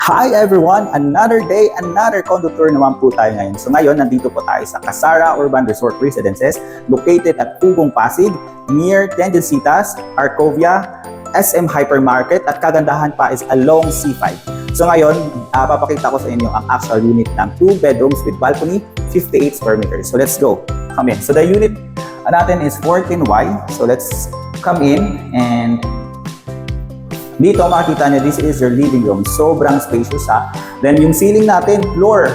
Hi everyone! Another day, another condo tour naman po tayo ngayon. So ngayon, nandito po tayo sa Casara Urban Resort Residences located at Ugong, Pasig, near Tendencitas, Arcovia, SM Hypermarket at kagandahan pa is along C5. So ngayon, papakita ko sa inyo ang actual unit ng 2 bedrooms with balcony, 58 square meters. So let's go. Come in. So the unit natin is 14Y. So let's come in and dito makikita nyo, this is your living room. Sobrang spacious ha. Then yung ceiling natin, floor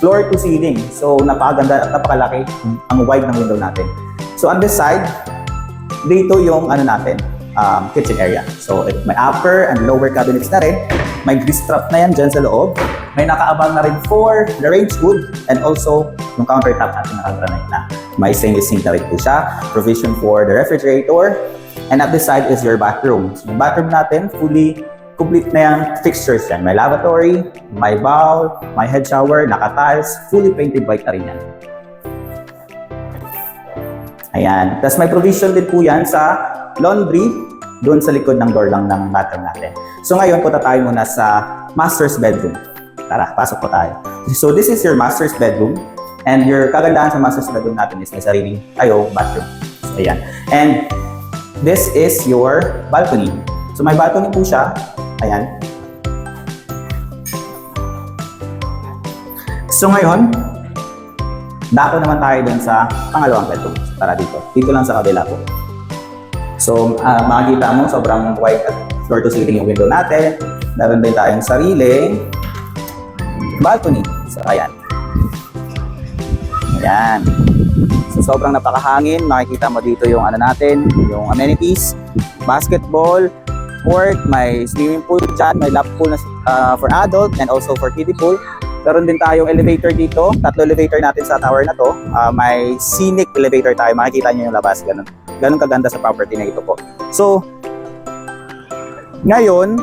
to ceiling. So napakaganda at napakalaki ang wide ng window natin. So on this side, dito yung kitchen area. So may upper and lower cabinets na rin. May grease trap na yan dyan sa loob. May nakaabang na rin for the range hood and also yung countertop natin nakagranite na. May stainless sink na rin po siya. Provision for the refrigerator. And at this side is your bathroom. So, yung bathroom natin, fully complete na yung fixtures yan. May lavatory, may bowl, may head shower, naka-tiles, fully painted white na rin yan. Ayan. Tapos may provision din po yan sa laundry, doon sa likod ng door lang ng bathroom natin. So ngayon, punta tayo muna sa master's bedroom. Tara, pasok po tayo. So this is your master's bedroom. And your kagandahan sa master's bedroom natin is may sariling bathroom. So ayan. And this is your balcony. So may balcony po siya. Ayan. So ngayon, dako naman tayo dun sa pangalawang bedroom. Tara dito. Dito lang sa kabila po. So makikita mo, sobrang wide at floor to ceiling yung window natin. Meron din tayong sariling balcony. So ayan. Ayan. So sobrang napakahangin, makikita mo dito yung yung amenities, basketball, court, may swimming pool dyan, may lap pool na, for adult and also for kiddie pool. Meron din tayong elevator dito, 3 elevator natin sa tower na to. May scenic elevator tayo, makikita nyo yung labas, ganun kaganda sa property na ito po. So, ngayon,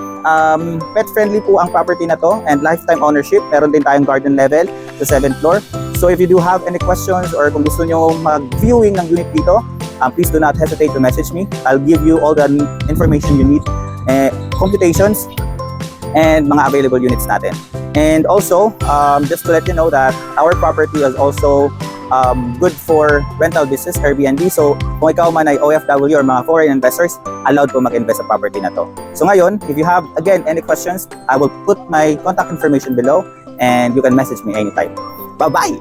pet friendly po ang property na to and lifetime ownership. Meron din tayong garden level sa 7th floor. So if you do have any questions or kung gusto nyo mag-viewing ng unit dito, please do not hesitate to message me. I'll give you all the information you need, computations, and mga available units natin. And also, just to let you know that our property is also good for rental business, Airbnb. So kung ikaw man ay OFW or mga foreign investors, allowed po mag-invest sa property na to. So ngayon, if you have, again, any questions, I will put my contact information below and you can message me anytime. Bye-bye!